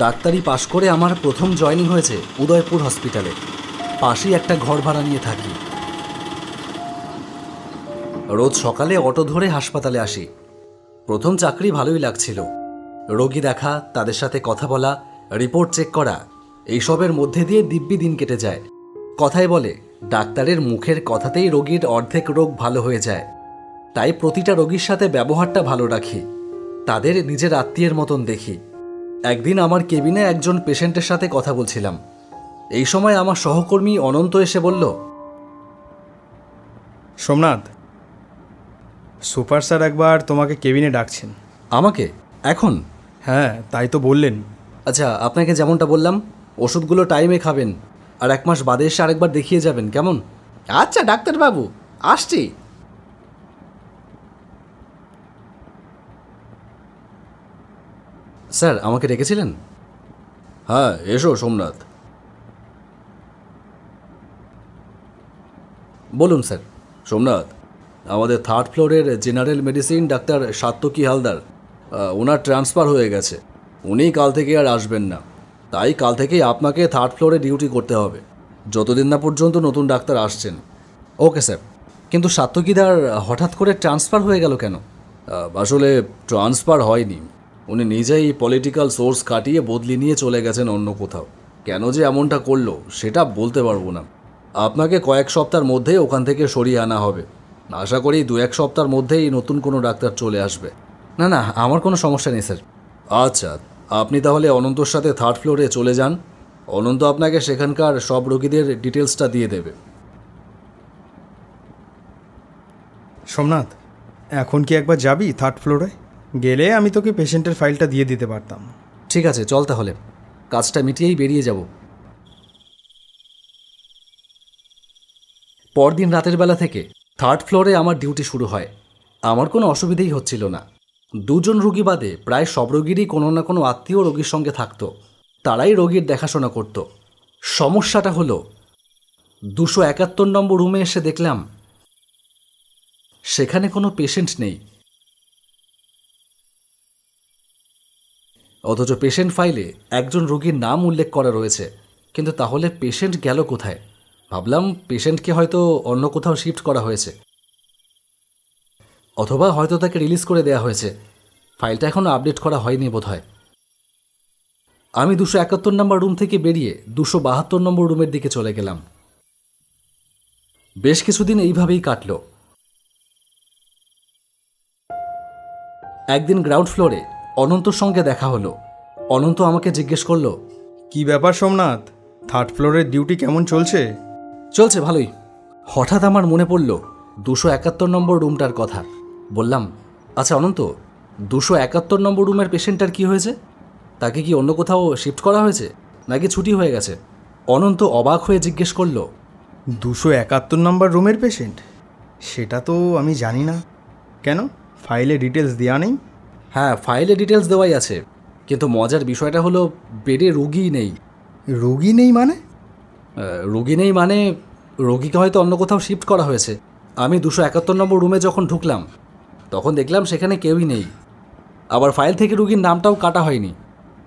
ডাক্তারি পাশ করে আমার প্রথম জয়েনিং হয়েছে উদয়পুর হসপিটালে। পাশেই একটা ঘর ভাড়া নিয়ে থাকি। রোজ সকালে অটো ধরে হাসপাতালে আসি। প্রথম চাকরি ভালোই লাগছিল। রোগী দেখা, তাদের সাথে কথা বলা, রিপোর্ট চেক করা, এইসবের মধ্যে দিয়ে দিব্যি দিন কেটে যায়। কথায় বলে ডাক্তারের মুখের কথাতেই রোগীর অর্ধেক রোগ ভালো হয়ে যায়। তাই প্রতিটা রোগীর সাথে ব্যবহারটা ভালো রাখি, তাদের নিজের আত্মীয়ের মতন দেখি। একদিন আমার কেবিনে একজন পেশেন্টের সাথে কথা বলছিলাম। এই সময় আমার সহকর্মী অনন্ত এসে বলল, সোমনাথ, সুপার স্যার একবার তোমাকে কেবিনে ডাকছেন। আমাকে? এখন? হ্যাঁ, তাই তো বললেন। আচ্ছা, আপনাকে যেমনটা বললাম ওষুধগুলো টাইমে খাবেন, আর 1 মাস বাদে এসে আরেকবার দেখিয়ে যাবেন, কেমন? আচ্ছা ডাক্তারবাবু, আসছি। স্যার, আমাকে ডেকেছিলেন? হ্যাঁ, এসো সোমনাথ। বলুন স্যার। সোমনাথ, আমাদের 3rd ফ্লোরের general medicine doctor Satyaki Haldar, ওনার ট্রান্সফার হয়ে গেছে। উনি কাল থেকে আর আসবেন না। তাই কাল থেকেই আপনাকে 3rd ফ্লোরে ডিউটি করতে হবে, যতদিন না পর্যন্ত নতুন ডাক্তার আসছেন। Okay sir. কিন্তু সাত্তকীদার হঠাৎ করে ট্রান্সফার হয়ে গেল কেন? আসলে ট্রান্সফার হয়নি, উনি নিজেই পলিটিক্যাল সোর্স কাটিয়ে বদলি নিয়ে চলে গেছেন অন্য কোথাও। কেন যে এমনটা করলো সেটা বলতে পারবো না। আপনাকে কয়েক সপ্তাহের মধ্যেই ওখান থেকে সরিয়ে আনা হবে। আশা করি 2-1 সপ্তাহের মধ্যেই নতুন কোনো ডাক্তার চলে আসবে। না না, আমার কোনো সমস্যা নেই স্যার। আচ্ছা, আপনি তাহলে অনন্তর সাথে 3rd ফ্লোরে চলে যান। অনন্ত আপনাকে সেখানকার সব রোগীদের ডিটেলসটা দিয়ে দেবে। সোমনাথ, এখন কি একবার যাবি 3rd ফ্লোরে? গেলে আমি তোকে পেশেন্টের ফাইলটা দিয়ে দিতে পারতাম। ঠিক আছে, চল তাহলে, কাজটা মিটিয়েই বেরিয়ে যাব। পরদিন রাতের বেলা থেকে 3rd ফ্লোরে আমার ডিউটি শুরু হয়। আমার কোনো অসুবিধেই হচ্ছিল না। 2 জন রোগী বাদে প্রায় সব রোগীরই কোনো না কোনো আত্মীয় রোগীর সঙ্গে থাকতো, তারাই রোগীর দেখাশোনা করত। সমস্যাটা হলো 271 নম্বর রুমে এসে দেখলাম সেখানে কোনো পেশেন্ট নেই। অথচ পেশেন্ট ফাইলে একজন রোগীর নাম উল্লেখ করা রয়েছে। কিন্তু তাহলে পেশেন্ট গেল কোথায়? ভাবলাম পেশেন্টকে হয়তো অন্য কোথাও শিফট করা হয়েছে, অথবা হয়তো তাকে রিলিজ করে দেওয়া হয়েছে। ফাইলটা এখনও আপডেট করা হয়নি বোধহয়। আমি 271 নম্বর রুম থেকে বেরিয়ে 272 নম্বর রুমের দিকে চলে গেলাম। বেশ কিছুদিন এইভাবেই কাটল। একদিন গ্রাউন্ড ফ্লোরে অনন্তর সঙ্গে দেখা হলো। অনন্ত আমাকে জিজ্ঞেস করলো, কি ব্যাপার সোমনাথ, 3rd ফ্লোরের ডিউটি কেমন চলছে? চলছে ভালোই। হঠাৎ আমার মনে পড়ল 271 নম্বর রুমটার কথা। বললাম, আচ্ছা অনন্ত, 271 নম্বর রুমের পেশেন্টটার কি হয়েছে? তাকে কি অন্য কোথাও শিফট করা হয়েছে, নাকি ছুটি হয়ে গেছে? অনন্ত অবাক হয়ে জিজ্ঞেস করল, 271 নম্বর রুমের পেশেন্ট? সেটা তো আমি জানি না। কেন, ফাইলে ডিটেলস দেওয়া নেই? হ্যাঁ, ফাইলে ডিটেলস দেওয়াই আছে, কিন্তু মজার বিষয়টা হলো বেডে রোগীই নেই। রোগী নেই মানে? রোগী নেই মানে রোগীকে হয়তো অন্য কোথাও শিফট করা হয়েছে। আমি 271 নম্বর রুমে যখন ঢুকলাম তখন দেখলাম সেখানে কেউই নেই। আবার ফাইল থেকে রোগীর নামটাও কাটা হয়নি।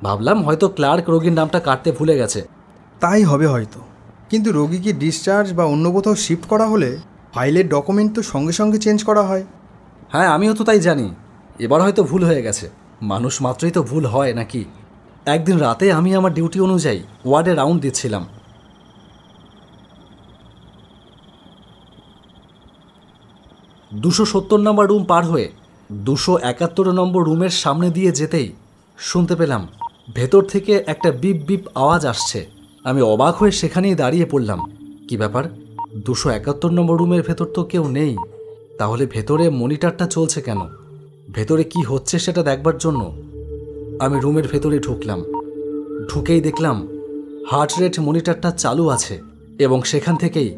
ভাবলাম হয়তো ক্লার্ক রোগীর নামটা কাটতে ভুলে গেছে। তাই হবে হয়তো, কিন্তু রোগীকে ডিসচার্জ বা অন্য কোথাও শিফট করা হলে ফাইলের ডকুমেন্ট তো সঙ্গে সঙ্গে চেঞ্জ করা হয়। হ্যাঁ, আমিও তো তাই জানি। এবার হয়তো ভুল হয়ে গেছে। মানুষ মাত্রই তো ভুল হয় নাকি? একদিন রাতে আমি আমার ডিউটি অনুযায়ী ওয়ার্ডে রাউন্ড দিচ্ছিলাম। 270 নম্বর রুম পার হয়ে 271 নম্বর রুমের সামনে দিয়ে যেতেই শুনতে পেলাম ভেতর থেকে একটা বিপ বিপ আওয়াজ আসছে। আমি অবাক হয়ে সেখানেই দাঁড়িয়ে পড়লাম। কি ব্যাপার, 271 নম্বর রুমের ভেতর তো কেউ নেই। তাহলে ভেতরে মনিটরটা চলছে কেন? ভেতরে কি হচ্ছে সেটা দেখবার জন্য আমি রুমের ভেতরে ঢুকলাম। ঢুকেই দেখলাম হার্ট রেট মনিটরটা চালু আছে এবং সেখান থেকেই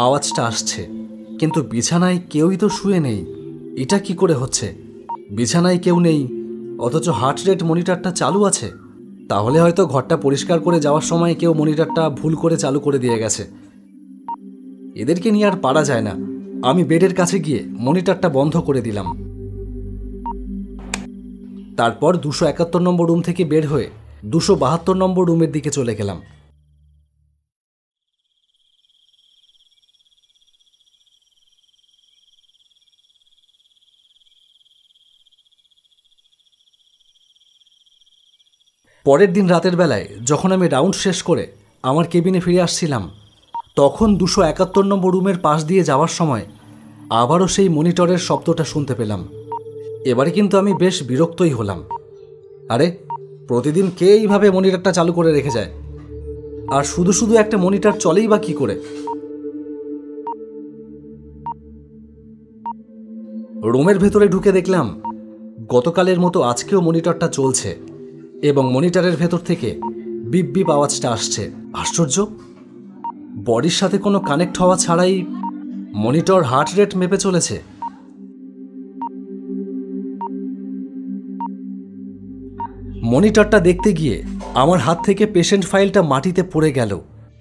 আওয়াজটা আসছে। কিন্তু বিছানায় কেউই তো শুয়ে নেই। এটা কি করে হচ্ছে? বিছানায় কেউ নেই, অথচ হার্ট রেট মনিটরটা চালু আছে। তাহলে হয়তো ঘরটা পরিষ্কার করে যাওয়ার সময় কেউ মনিটরটা ভুল করে চালু করে দিয়ে গেছে। এদেরকে নিয়ে আর পারা যায় না। আমি বেডের কাছে গিয়ে মনিটরটা বন্ধ করে দিলাম। তারপর 271 নম্বর রুম থেকে বের হয়ে 272 নম্বর রুমের দিকে চলে গেলাম। পরের দিন রাতের বেলায় যখন আমি রাউন্ড শেষ করে আমার কেবিনে ফিরে আসছিলাম, তখন 271 নম্বর রুমের পাশ দিয়ে যাওয়ার সময় আবারও সেই মনিটরের শব্দটা শুনতে পেলাম। এবারে কিন্তু আমি বেশ বিরক্তই হলাম। আরে, প্রতিদিন কে এইভাবে মনিটরটা চালু করে রেখে যায়? আর শুধু শুধু একটা মনিটর চলেই বা কী করে? রুমের ভেতরে ঢুকে দেখলাম গতকালের মতো আজকেও মনিটরটা চলছে এবং মনিটরের ভেতর থেকে বিপ বিপ আওয়াজটা আসছে। আশ্চর্য, বডির সাথে কোনো কানেক্ট হওয়া ছাড়াই মনিটর হার্ট রেট মেপে চলেছে। মনিটরটা দেখতে গিয়ে আমার হাত থেকে পেশেন্ট ফাইলটা মাটিতে পড়ে গেল।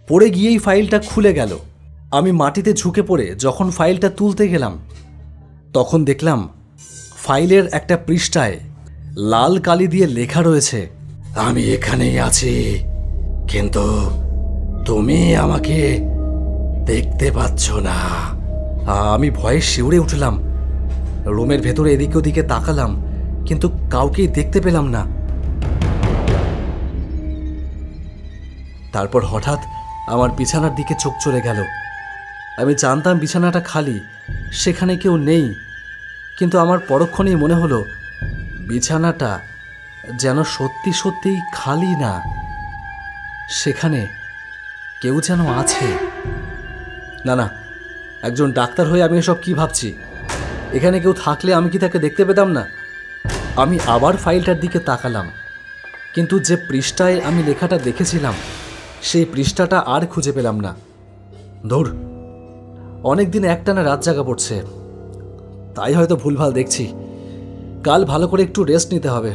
পড়ে গিয়েই ফাইলটা খুলে গেল। আমি মাটিতে ঝুঁকে পড়ে যখন ফাইলটা তুলতে গেলাম, তখন দেখলাম ফাইলের একটা পৃষ্ঠায় লাল কালি দিয়ে লেখা রয়েছে, আমি এখানেই আছি, কিন্তু তুমি আমাকে দেখতে পাচ্ছ না। আমি ভয়ে শিউরে উঠলাম। রুমের ভেতরে এদিকে ওদিকে তাকালাম, কিন্তু কাউকেই দেখতে পেলাম না। তারপর হঠাৎ আমার বিছানার দিকে চোখ চলে গেল। আমি জানতাম বিছানাটা খালি, সেখানে কেউ নেই, কিন্তু আমার পরক্ষণেই মনে হলো বিছানাটা যেন সত্যি সত্যিই খালি না, সেখানে কেউ যেন আছে। না না, একজন ডাক্তার হয়ে আমি এসব কি ভাবছি? এখানে কেউ থাকলে আমি কি তাকে দেখতে পেতাম না? আমি আবার ফাইলটার দিকে তাকালাম, কিন্তু যে পৃষ্ঠায় আমি লেখাটা দেখেছিলাম সেই পৃষ্ঠাটা আর খুঁজে পেলাম না। ধুর, অনেক দিন একটানা রাত জাগা পড়ছে, তাই হয়তো ভুলভাল দেখছি। কাল ভালো করে একটু রেস্ট নিতে হবে।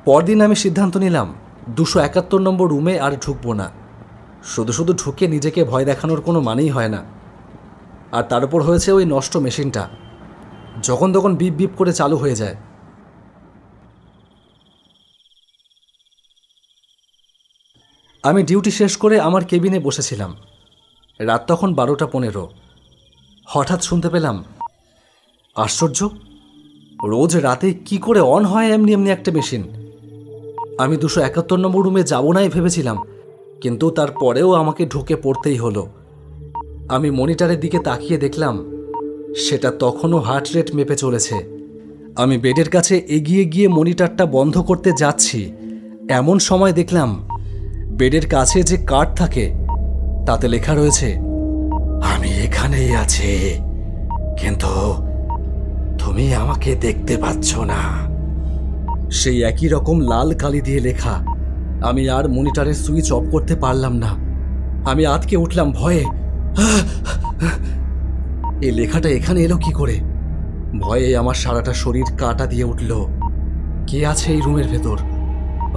পরদিন আমি সিদ্ধান্ত নিলাম 271 নম্বর রুমে আর ঢুকবো না। শুধু শুধু ঢুকে নিজেকে ভয় দেখানোর কোনো মানেই হয় না। আর তার উপর হয়েছে ওই নষ্ট মেশিনটা, যখন তখন বিপ বিপ করে চালু হয়ে যায়। আমি ডিউটি শেষ করে আমার কেবিনে বসেছিলাম। রাত তখন 12:15। হঠাৎ শুনতে পেলাম, আশ্চর্য, রোজ রাতে কি করে অন হয় এমনি এমনি একটা মেশিন? আমি 271 নম্বর রুমে যাব নাই ভেবেছিলাম, কিন্তু তারপরেও আমাকে ঢুকে পড়তেই হলো। আমি মনিটরের দিকে তাকিয়ে দেখলাম সেটা তখনও হার্ট রেট মেপে চলেছে। আমি বেডের কাছে এগিয়ে গিয়ে মনিটরটা বন্ধ করতে যাচ্ছি, এমন সময় দেখলাম বেডের কাছে যে কার্ড থাকে তাতে লেখা রয়েছে, আমি এখানেই আছি, কিন্তু তুমি আমাকে দেখতে পাচ্ছ না। সেই একই রকম লাল কালি দিয়ে লেখা। আমি আর মনিটরের সুইচ অফ করতে পারলাম না। আমি আটকে উঠলাম ভয়ে। এই লেখাটা এখানে এলো কি করে? ভয়ে আমার সারাটা শরীর কাঁটা দিয়ে উঠল। কে আছে এই রুমের ভেতর?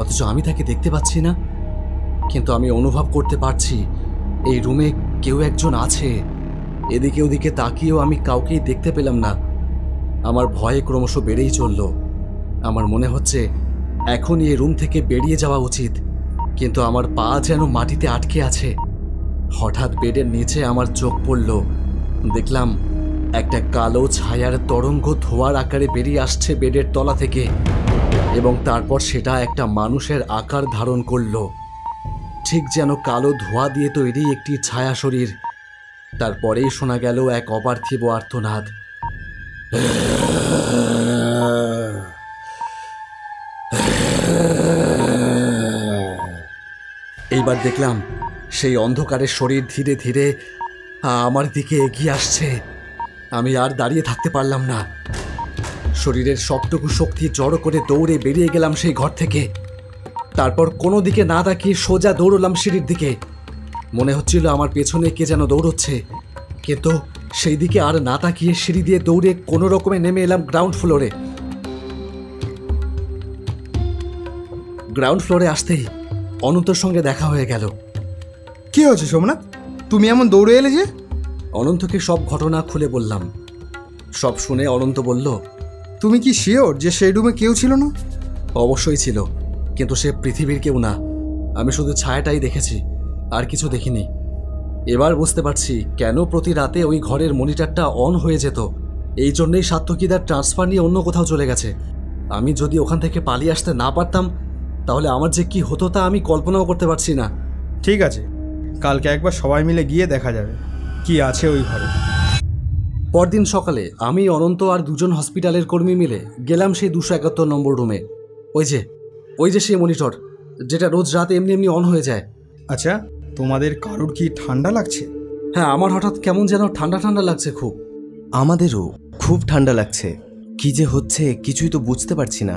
অথচ আমি তাকে দেখতে পাচ্ছি না, কিন্তু আমি অনুভব করতে পারছি এই রুমে কেউ একজন আছে। এদিকে ওদিকে তাকিয়েও আমি কাউকেই দেখতে পেলাম না। আমার ভয়ে ক্রমশ বেড়েই চলল। আমার মনে হচ্ছে এখনই এই রুম থেকে বেরিয়ে যাওয়া উচিত, কিন্তু আমার পা যেন মাটিতে আটকে আছে। হঠাৎ বেডের নিচে আমার চোখ পড়ল। দেখলাম একটা কালো ছায়ার তরঙ্গ ধোঁয়ার আকারে বেরিয়ে আসছে বেডের তলা থেকে, এবং তারপর সেটা একটা মানুষের আকার ধারণ করল, ঠিক যেন কালো ধোঁয়া দিয়ে তৈরি একটি ছায়া শরীর। তারপরেই শোনা গেল এক অপার্থিব আর্তনাদ। এইবার দেখলাম সেই অন্ধকারের শরীর ধীরে ধীরে আমার দিকে এগিয়ে আসছে। আমি আর দাঁড়িয়ে থাকতে পারলাম না। শরীরের সবটুকু শক্তি জড়ো করে দৌড়ে বেরিয়ে গেলাম সেই ঘর থেকে। তারপর কোনো দিকে না তাকিয়ে সোজা দৌড়লাম সিঁড়ির দিকে। মনে হচ্ছিল আমার পেছনে কে যেন দৌড়চ্ছে, কিন্তু সেই দিকে আর না তাকিয়ে সিঁড়ি দিয়ে দৌড়ে কোনো রকমে নেমে এলাম গ্রাউন্ড ফ্লোরে। গ্রাউন্ড ফ্লোরে আসতেই অনন্তর সঙ্গে দেখা হয়ে গেল। কি হয়েছে সোমনাথ, তুমি এমন দৌড়ে এলে যে? অনন্তকে সব ঘটনা খুলে বললাম। সব শুনে অনন্ত বলল, তুমি কি শিওর যে সেই রুমে কেউ ছিল না? অবশ্যই ছিল, কিন্তু সে পৃথিবীর কেউ না। আমি শুধু ছায়াটাই দেখেছি, আর কিছু দেখিনি। এবার বুঝতে পারছি কেন প্রতি রাতে ওই ঘরের মনিটরটা অন হয়ে যেত। এই জন্যই সাত্তকীদার ট্রান্সফার নিয়ে অন্য কোথাও চলে গেছে। আমি যদি ওখান থেকে পালিয়ে আসতে না পারতাম, তাহলে আমার যে কি হতো তা আমি কল্পনাও করতে পারছি না। ঠিক আছে, কালকে একবার সবাই মিলে গিয়ে দেখা যাবে কি আছে ওই ঘরে। পরদিন সকালে আমি, অনন্ত আর দুজন হসপিটালের কর্মী মিলে গেলাম সেই 271 নম্বর রুমে। ওই যে সেই মনিটর, যেটা রোজ রাতে এমনি এমনি অন হয়ে যায়। আচ্ছা, তোমাদের কারোর কি ঠান্ডা লাগছে? হ্যাঁ, আমার হঠাৎ কেমন যেন ঠান্ডা ঠান্ডা লাগছে খুব। আমাদেরও খুব ঠান্ডা লাগছে। কি যে হচ্ছে কিছুই তো বুঝতে পারছি না।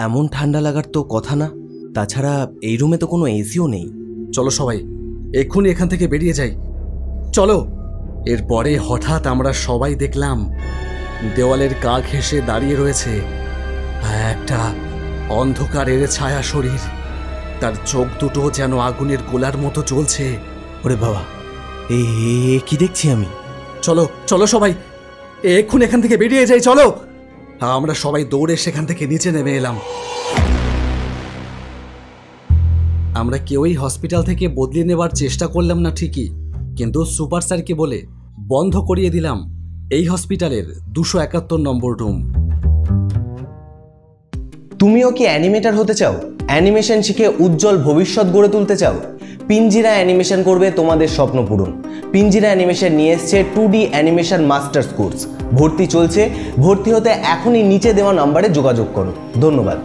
এমন ঠান্ডা লাগার তো কথা না। তাছাড়া এই রুমে তো কোনো এসিও নেই। চলো সবাই এক্ষুনি এখান থেকে বেরিয়ে যাই, চলো। এরপরে হঠাৎ আমরা সবাই দেখলাম দেওয়ালের গা ঘেঁষে দাঁড়িয়ে রয়েছে একটা অন্ধকারের ছায়া শরীর। তার চোখ দুটো যেন আগুনের গোলার মতো জ্বলছে। ওরে বাবা, এ কি দেখছি আমি? চলো চলো সবাই এক্ষুনি এখান থেকে বেরিয়ে যাই, চলো। আমরা সবাই দৌড়ে সেখান থেকে নিচে নেমে এলাম। আমরা কেউই হসপিটাল থেকে বদলে নেবার চেষ্টা করলাম না ঠিকই, কিন্তু সুপার স্যারকে বলে বন্ধ করিয়ে দিলাম এই হসপিটালের 271 নম্বর রুম। তুমিও কি অ্যানিমেটর হতে চাও? অ্যানিমেশন শিখে উজ্জ্বল ভবিষ্যৎ গড়ে তুলতে চাও? পিঞ্জিরা অ্যানিমেশন করবে তোমাদের স্বপ্ন পূরণ। পিঞ্জিরা অ্যানিমেশন নিয়ে এসছে 2D অ্যানিমেশন মাস্টার্স কোর্স। ভর্তি চলছে। ভর্তি হতে এখনই নিচে দেওয়া নাম্বারে যোগাযোগ করো। ধন্যবাদ।